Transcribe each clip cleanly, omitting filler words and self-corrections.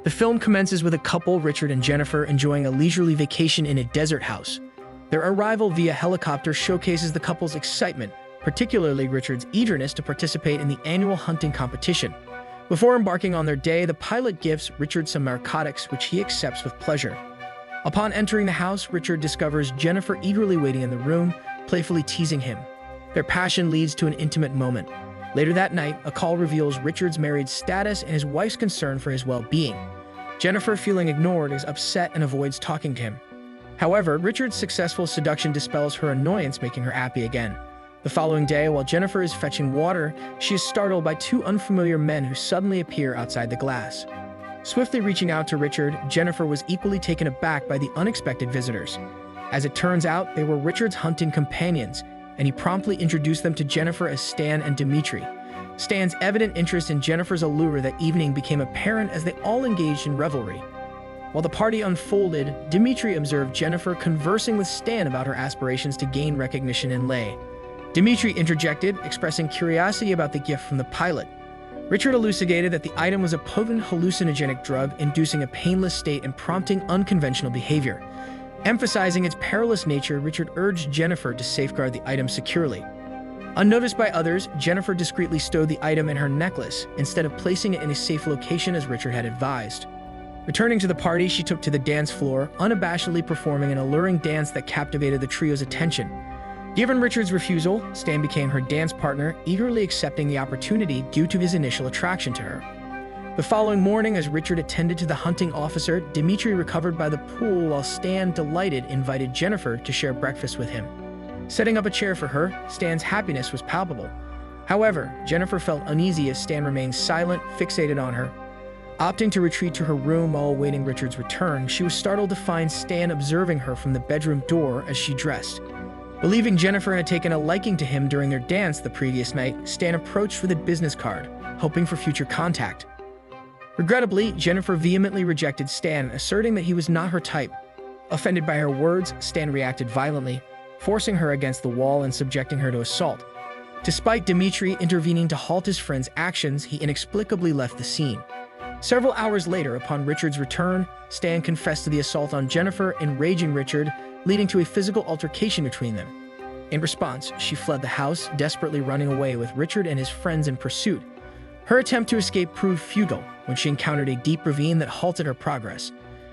The film commences with a couple, Richard and Jennifer, enjoying a leisurely vacation in a desert house. Their arrival via helicopter showcases the couple's excitement, particularly Richard's eagerness to participate in the annual hunting competition. Before embarking on their day, the pilot gives Richard some narcotics, which he accepts with pleasure. Upon entering the house, Richard discovers Jennifer eagerly waiting in the room, playfully teasing him. Their passion leads to an intimate moment. Later that night, a call reveals Richard's married status and his wife's concern for his well-being. Jennifer, feeling ignored, is upset and avoids talking to him. However, Richard's successful seduction dispels her annoyance, making her happy again. The following day, while Jennifer is fetching water, she is startled by two unfamiliar men who suddenly appear outside the glass. Swiftly reaching out to Richard, Jennifer was equally taken aback by the unexpected visitors. As it turns out, they were Richard's hunting companions, and he promptly introduced them to Jennifer as Stan and Dimitri. Stan's evident interest in Jennifer's allure that evening became apparent as they all engaged in revelry. While the party unfolded, Dimitri observed Jennifer conversing with Stan about her aspirations to gain recognition in lay. Dimitri interjected, expressing curiosity about the gift from the pilot. Richard elucidated that the item was a potent hallucinogenic drug, inducing a painless state and prompting unconventional behavior. Emphasizing its perilous nature, Richard urged Jennifer to safeguard the item securely. Unnoticed by others, Jennifer discreetly stowed the item in her necklace, instead of placing it in a safe location as Richard had advised. Returning to the party, she took to the dance floor, unabashedly performing an alluring dance that captivated the trio's attention. Given Richard's refusal, Stan became her dance partner, eagerly accepting the opportunity due to his initial attraction to her. The following morning, as Richard attended to the hunting officer, Dimitri recovered by the pool while Stan, delighted, invited Jennifer to share breakfast with him. Setting up a chair for her, Stan's happiness was palpable. However, Jennifer felt uneasy as Stan remained silent, fixated on her. Opting to retreat to her room while awaiting Richard's return, she was startled to find Stan observing her from the bedroom door as she dressed. Believing Jennifer had taken a liking to him during their dance the previous night, Stan approached with a business card, hoping for future contact. Regrettably, Jennifer vehemently rejected Stan, asserting that he was not her type. Offended by her words, Stan reacted violently, forcing her against the wall and subjecting her to assault. Despite Dimitri intervening to halt his friend's actions, he inexplicably left the scene. Several hours later, upon Richard's return, Stan confessed to the assault on Jennifer, enraging Richard, leading to a physical altercation between them. In response, she fled the house, desperately running away with Richard and his friends in pursuit. Her attempt to escape proved futile when she encountered a deep ravine that halted her progress.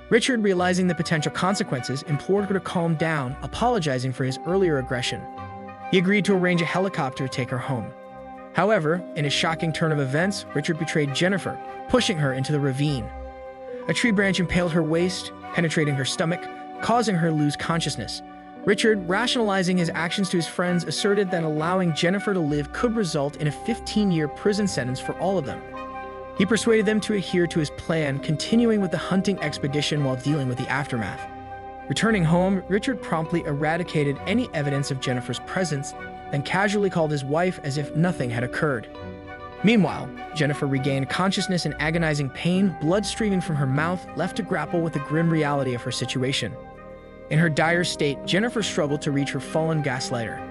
Richard, realizing the potential consequences, implored her to calm down, apologizing for his earlier aggression. He agreed to arrange a helicopter to take her home. However, in a shocking turn of events, Richard betrayed Jennifer, pushing her into the ravine. A tree branch impaled her waist, penetrating her stomach, causing her to lose consciousness. Richard, rationalizing his actions to his friends, asserted that allowing Jennifer to live could result in a 15-year prison sentence for all of them. He persuaded them to adhere to his plan, continuing with the hunting expedition while dealing with the aftermath. Returning home, Richard promptly eradicated any evidence of Jennifer's presence, then casually called his wife as if nothing had occurred. Meanwhile, Jennifer regained consciousness in agonizing pain, blood streaming from her mouth, left to grapple with the grim reality of her situation. In her dire state, Jennifer struggled to reach her fallen gaslighter.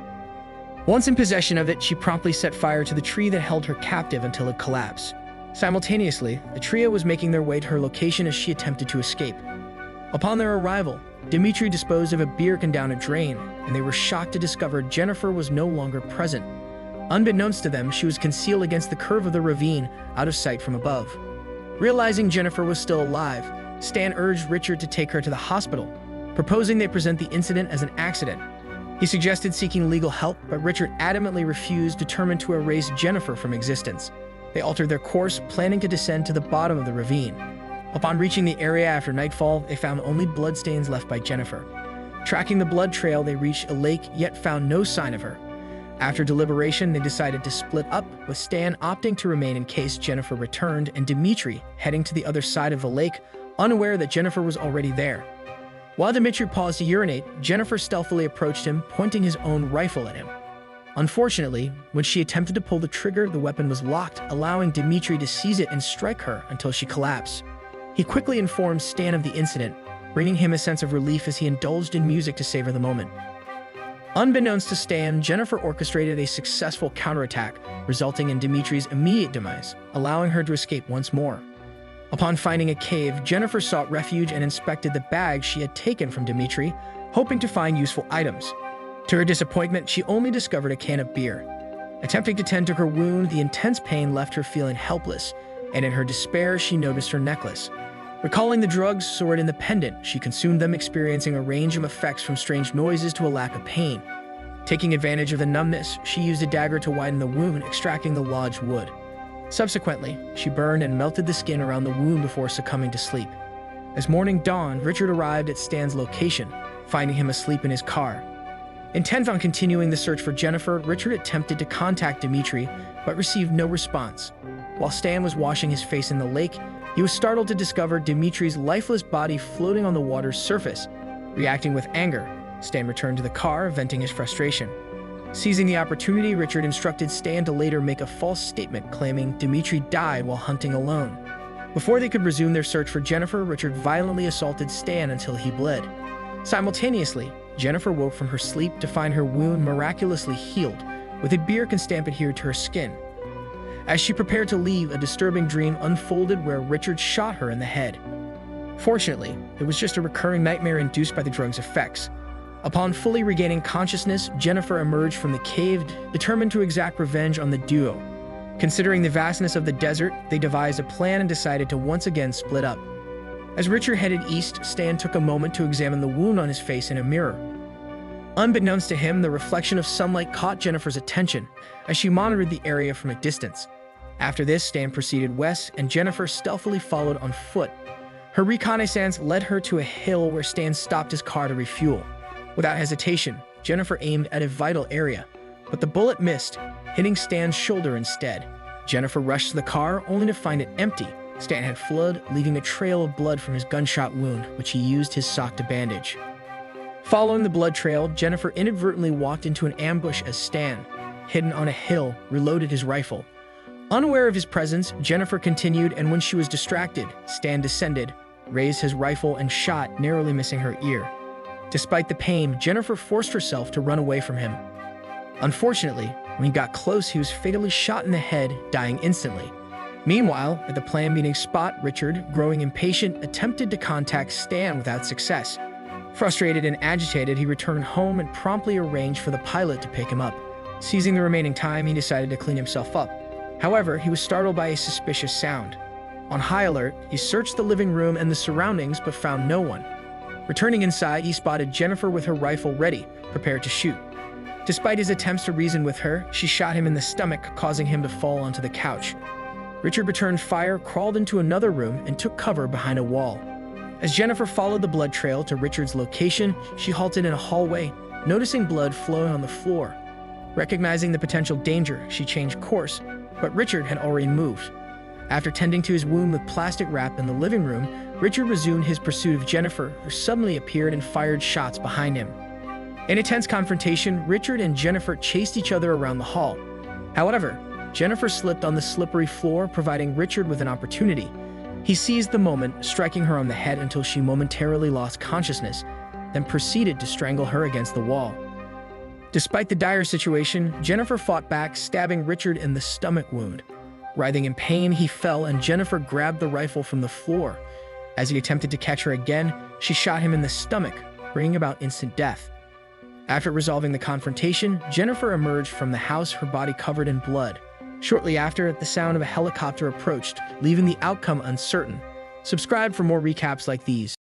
Once in possession of it, she promptly set fire to the tree that held her captive until it collapsed. Simultaneously, the trio was making their way to her location as she attempted to escape. Upon their arrival, Dimitri disposed of a beer can down a drain, and they were shocked to discover Jennifer was no longer present. Unbeknownst to them, she was concealed against the curve of the ravine, out of sight from above. Realizing Jennifer was still alive, Stan urged Richard to take her to the hospital, proposing they present the incident as an accident. He suggested seeking legal help, but Richard adamantly refused, determined to erase Jennifer from existence. They altered their course, planning to descend to the bottom of the ravine. Upon reaching the area after nightfall, they found only bloodstains left by Jennifer. Tracking the blood trail, they reached a lake, yet found no sign of her. After deliberation, they decided to split up, with Stan opting to remain in case Jennifer returned, and Dimitri heading to the other side of the lake, unaware that Jennifer was already there. While Dimitri paused to urinate, Jennifer stealthily approached him, pointing his own rifle at him. Unfortunately, when she attempted to pull the trigger, the weapon was locked, allowing Dimitri to seize it and strike her until she collapsed. He quickly informed Stan of the incident, bringing him a sense of relief as he indulged in music to savor the moment. Unbeknownst to Stan, Jennifer orchestrated a successful counterattack, resulting in Dimitri's immediate demise, allowing her to escape once more. Upon finding a cave, Jennifer sought refuge and inspected the bag she had taken from Dimitri, hoping to find useful items. To her disappointment, she only discovered a can of beer. Attempting to tend to her wound, the intense pain left her feeling helpless, and in her despair, she noticed her necklace. Recalling the drugs stored in the pendant, she consumed them, experiencing a range of effects from strange noises to a lack of pain. Taking advantage of the numbness, she used a dagger to widen the wound, extracting the lodged wood. Subsequently, she burned and melted the skin around the wound before succumbing to sleep. As morning dawned, Richard arrived at Stan's location, finding him asleep in his car. Intent on continuing the search for Jennifer, Richard attempted to contact Dimitri, but received no response. While Stan was washing his face in the lake, he was startled to discover Dimitri's lifeless body floating on the water's surface. Reacting with anger, Stan returned to the car, venting his frustration. Seizing the opportunity, Richard instructed Stan to later make a false statement claiming Dimitri died while hunting alone. Before they could resume their search for Jennifer, Richard violently assaulted Stan until he bled. Simultaneously, Jennifer woke from her sleep to find her wound miraculously healed, with a beer can stamp adhered to her skin. As she prepared to leave, a disturbing dream unfolded where Richard shot her in the head. Fortunately, it was just a recurring nightmare induced by the drug's effects. Upon fully regaining consciousness, Jennifer emerged from the cave, determined to exact revenge on the duo. Considering the vastness of the desert, they devised a plan and decided to once again split up. As Richard headed east, Stan took a moment to examine the wound on his face in a mirror. Unbeknownst to him, the reflection of sunlight caught Jennifer's attention as she monitored the area from a distance. After this, Stan proceeded west, and Jennifer stealthily followed on foot. Her reconnaissance led her to a hill where Stan stopped his car to refuel. Without hesitation, Jennifer aimed at a vital area, but the bullet missed, hitting Stan's shoulder instead. Jennifer rushed to the car, only to find it empty. Stan had fled, leaving a trail of blood from his gunshot wound, which he used his sock to bandage. Following the blood trail, Jennifer inadvertently walked into an ambush as Stan, hidden on a hill, reloaded his rifle. Unaware of his presence, Jennifer continued, and when she was distracted, Stan descended, raised his rifle, and shot, narrowly missing her ear. Despite the pain, Jennifer forced herself to run away from him. Unfortunately, when he got close, he was fatally shot in the head, dying instantly. Meanwhile, at the planned meeting spot, Richard, growing impatient, attempted to contact Stan without success. Frustrated and agitated, he returned home and promptly arranged for the pilot to pick him up. Seizing the remaining time, he decided to clean himself up. However, he was startled by a suspicious sound. On high alert, he searched the living room and the surroundings but found no one. Returning inside, he spotted Jennifer with her rifle ready, prepared to shoot. Despite his attempts to reason with her, she shot him in the stomach, causing him to fall onto the couch. Richard returned fire, crawled into another room, and took cover behind a wall. As Jennifer followed the blood trail to Richard's location, she halted in a hallway, noticing blood flowing on the floor. Recognizing the potential danger, she changed course, but Richard had already moved. After tending to his wound with plastic wrap in the living room, Richard resumed his pursuit of Jennifer, who suddenly appeared and fired shots behind him. In a tense confrontation, Richard and Jennifer chased each other around the hall. However, Jennifer slipped on the slippery floor, providing Richard with an opportunity. He seized the moment, striking her on the head until she momentarily lost consciousness, then proceeded to strangle her against the wall. Despite the dire situation, Jennifer fought back, stabbing Richard in the stomach wound. Writhing in pain, he fell, and Jennifer grabbed the rifle from the floor. As he attempted to catch her again, she shot him in the stomach, bringing about instant death. After resolving the confrontation, Jennifer emerged from the house, her body covered in blood. Shortly after, the sound of a helicopter approached, leaving the outcome uncertain. Subscribe for more recaps like these.